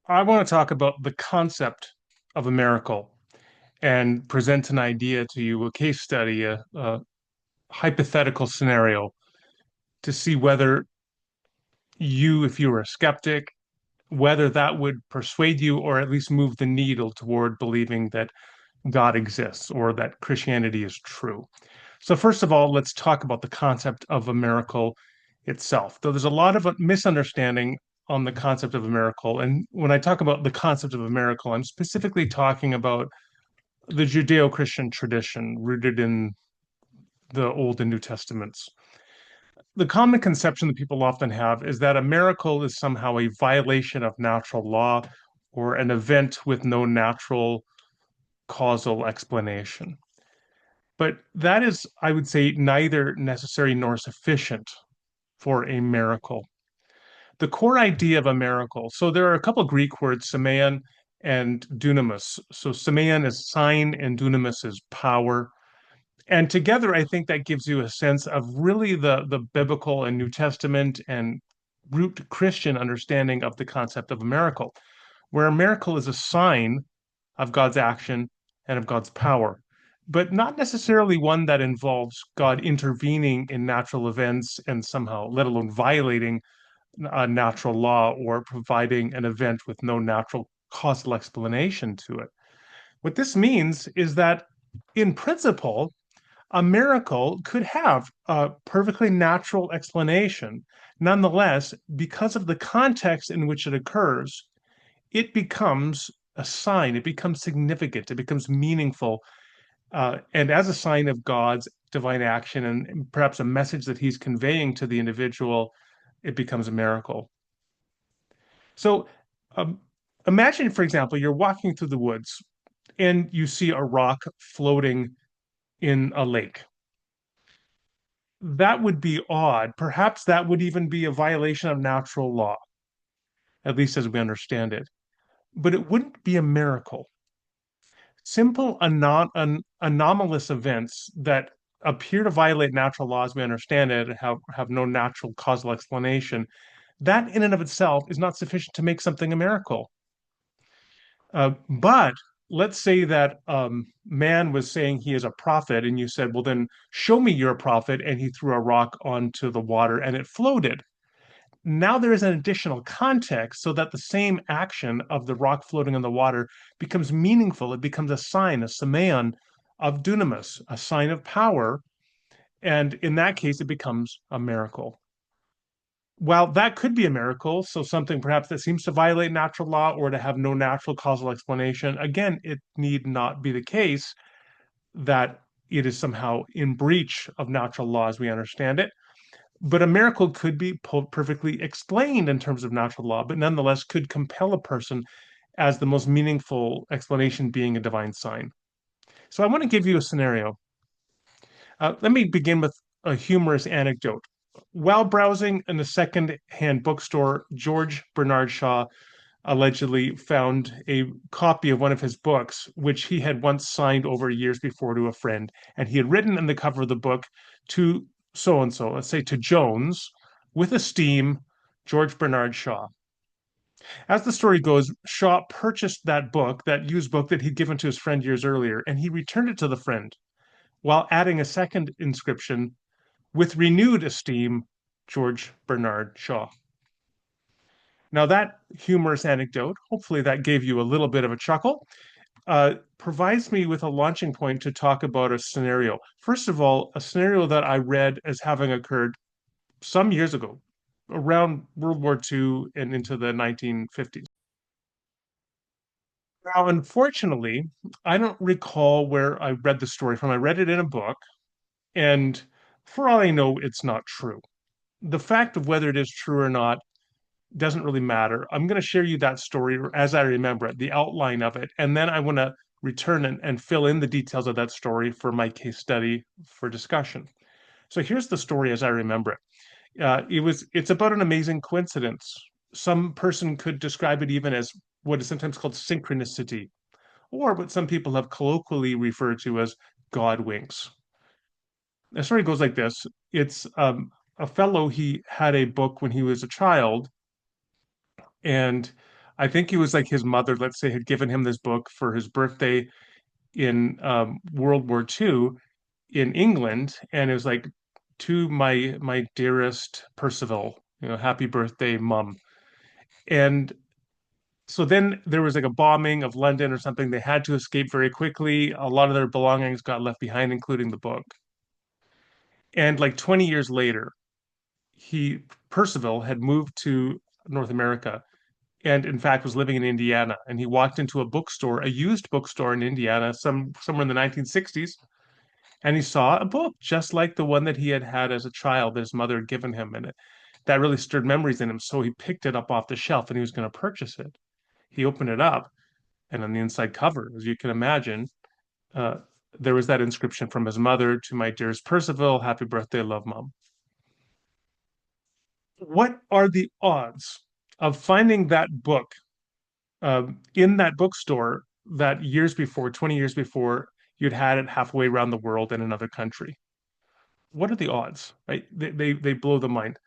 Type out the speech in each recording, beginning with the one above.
I want to talk about the concept of a miracle and present an idea to you, a case study, a hypothetical scenario to see whether you, if you were a skeptic, whether that would persuade you or at least move the needle toward believing that God exists or that Christianity is true. So, first of all, let's talk about the concept of a miracle itself. Though there's a lot of misunderstanding on the concept of a miracle. And when I talk about the concept of a miracle, I'm specifically talking about the Judeo-Christian tradition rooted in the Old and New Testaments. The common conception that people often have is that a miracle is somehow a violation of natural law or an event with no natural causal explanation. But that is, I would say, neither necessary nor sufficient for a miracle. The core idea of a miracle, so there are a couple of Greek words, semeion and dunamis. So semeion is sign and dunamis is power. And together, I think that gives you a sense of really the biblical and New Testament and root Christian understanding of the concept of a miracle, where a miracle is a sign of God's action and of God's power, but not necessarily one that involves God intervening in natural events and somehow, let alone violating a natural law or providing an event with no natural causal explanation to it. What this means is that, in principle, a miracle could have a perfectly natural explanation. Nonetheless, because of the context in which it occurs, it becomes a sign, it becomes significant, it becomes meaningful, and as a sign of God's divine action and perhaps a message that he's conveying to the individual, it becomes a miracle. So um, imagine, for example, you're walking through the woods and you see a rock floating in a lake. That would be odd. Perhaps that would even be a violation of natural law, at least as we understand it. But it wouldn't be a miracle. Simple anomalous events that appear to violate natural laws we understand it and have no natural causal explanation, that in and of itself is not sufficient to make something a miracle. But let's say that man was saying he is a prophet, and you said, well, then show me you're a prophet, and he threw a rock onto the water and it floated. Now there is an additional context so that the same action of the rock floating in the water becomes meaningful. It becomes a sign, a semeion of dunamis, a sign of power. And in that case, it becomes a miracle. While that could be a miracle, so something perhaps that seems to violate natural law or to have no natural causal explanation, again, it need not be the case that it is somehow in breach of natural law as we understand it. But a miracle could be perfectly explained in terms of natural law, but nonetheless could compel a person as the most meaningful explanation being a divine sign. So I want to give you a scenario. Let me begin with a humorous anecdote. While browsing in a second-hand bookstore, George Bernard Shaw allegedly found a copy of one of his books, which he had once signed over years before to a friend. And he had written in the cover of the book to so and so, let's say to Jones, with esteem, George Bernard Shaw. As the story goes, Shaw purchased that book, that used book that he'd given to his friend years earlier, and he returned it to the friend while adding a second inscription with renewed esteem, George Bernard Shaw. Now, that humorous anecdote, hopefully that gave you a little bit of a chuckle, provides me with a launching point to talk about a scenario. First of all, a scenario that I read as having occurred some years ago, around World War II and into the 1950s. Now, unfortunately, I don't recall where I read the story from. I read it in a book, and for all I know, it's not true. The fact of whether it is true or not doesn't really matter. I'm going to share you that story as I remember it, the outline of it, and then I want to return and fill in the details of that story for my case study for discussion. So here's the story as I remember it. It's about an amazing coincidence. Some person could describe it even as what is sometimes called synchronicity, or what some people have colloquially referred to as God winks. The story goes like this. It's a fellow, he had a book when he was a child, and I think it was like his mother, let's say, had given him this book for his birthday in World War II in England, and it was like, to my dearest Percival, happy birthday, Mum. And so then there was like a bombing of London or something. They had to escape very quickly. A lot of their belongings got left behind, including the book. And like 20 years later, he Percival had moved to North America and in fact was living in Indiana. And he walked into a bookstore, a used bookstore in Indiana, somewhere in the 1960s, and he saw a book just like the one that he had had as a child that his mother had given him. And that really stirred memories in him. So he picked it up off the shelf and he was going to purchase it. He opened it up, and on the inside cover, as you can imagine, uh, there was that inscription from his mother: "To my dearest Percival, happy birthday, love, Mom." What are the odds of finding that book in that bookstore that years before, 20 years before, you'd had it halfway around the world in another country? What are the odds, right? They blow the mind.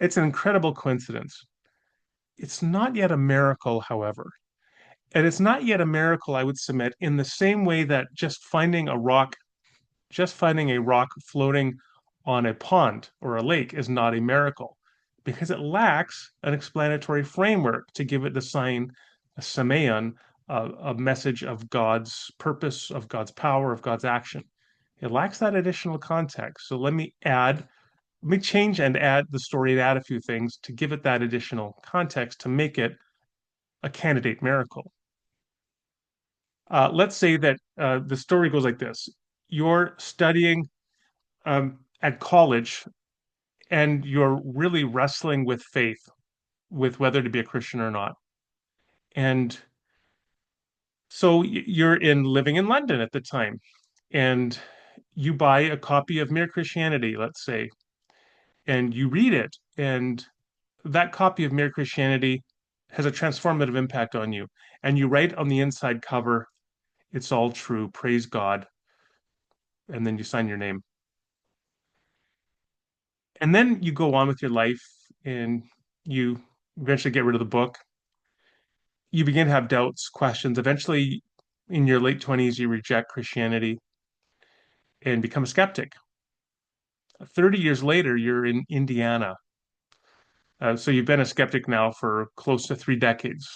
It's an incredible coincidence. It's not yet a miracle, however. And it's not yet a miracle, I would submit, in the same way that just finding a rock floating on a pond or a lake is not a miracle, because it lacks an explanatory framework to give it the sign, a semeion, a message of God's purpose, of God's power, of God's action. It lacks that additional context. So let me change and add the story and add a few things to give it that additional context to make it a candidate miracle. Let's say that the story goes like this. You're studying at college and you're really wrestling with faith, with whether to be a Christian or not. And so you're living in London at the time, and you buy a copy of Mere Christianity, let's say, and you read it, and that copy of Mere Christianity has a transformative impact on you. And you write on the inside cover, "It's all true, praise God," and then you sign your name. And then you go on with your life and you eventually get rid of the book. You begin to have doubts, questions. Eventually, in your late 20s, you reject Christianity and become a skeptic. 30 years later, you're in Indiana. So you've been a skeptic now for close to 3 decades.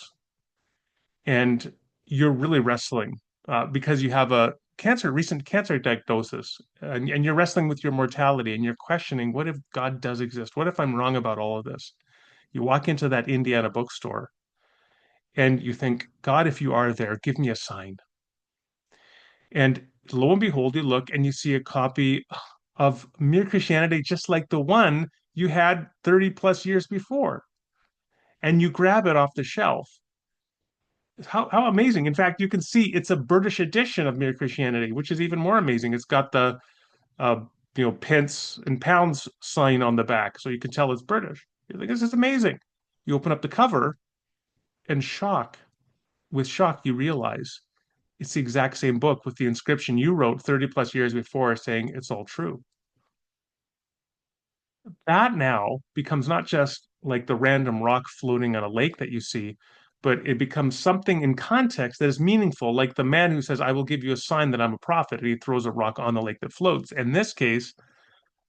And you're really wrestling because you have a recent cancer diagnosis, and you're wrestling with your mortality and you're questioning, what if God does exist? What if I'm wrong about all of this? You walk into that Indiana bookstore and you think, God, if you are there, give me a sign. And lo and behold, you look and you see a copy of Mere Christianity, just like the one you had 30 plus years before. And you grab it off the shelf. How amazing. In fact, you can see it's a British edition of Mere Christianity, which is even more amazing. It's got the uh, pence and pounds sign on the back, so you can tell it's British. You're like, this is amazing. You open up the cover, and with shock, you realize it's the exact same book with the inscription you wrote 30 plus years before saying it's all true. That now becomes not just like the random rock floating on a lake that you see, but it becomes something in context that is meaningful, like the man who says, "I will give you a sign that I'm a prophet," and he throws a rock on the lake that floats. In this case,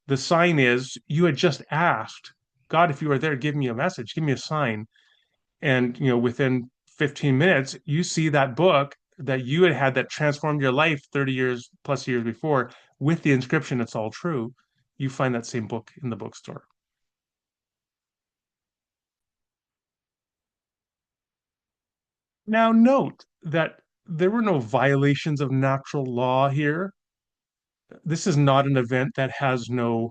the sign is, you had just asked, God, if you are there, give me a message, give me a sign. And within 15 minutes, you see that book that you had had that transformed your life 30 years plus years before with the inscription, "It's all true." You find that same book in the bookstore. Now, note that there were no violations of natural law here. This is not an event that has no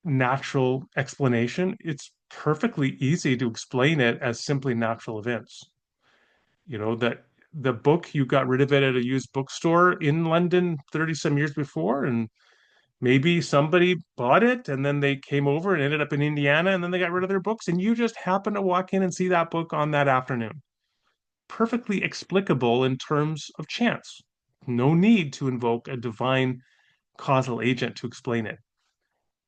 natural explanation. It's perfectly easy to explain it as simply natural events. That the book, you got rid of it at a used bookstore in London 30 some years before, and maybe somebody bought it and then they came over and ended up in Indiana and then they got rid of their books, and you just happened to walk in and see that book on that afternoon. Perfectly explicable in terms of chance. No need to invoke a divine causal agent to explain it.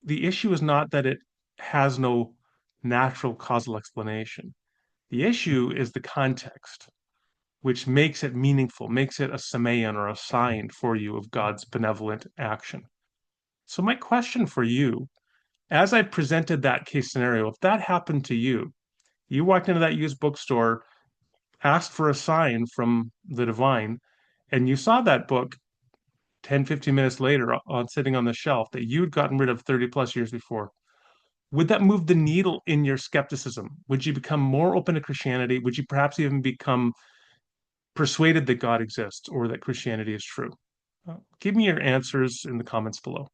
The issue is not that it has no natural causal explanation. The issue is the context, which makes it meaningful, makes it a semeion or a sign for you of God's benevolent action. So my question for you, as I presented that case scenario, if that happened to you, you walked into that used bookstore, asked for a sign from the divine, and you saw that book 10, 15 minutes later on sitting on the shelf that you'd gotten rid of 30 plus years before, would that move the needle in your skepticism? Would you become more open to Christianity? Would you perhaps even become persuaded that God exists or that Christianity is true? Give me your answers in the comments below.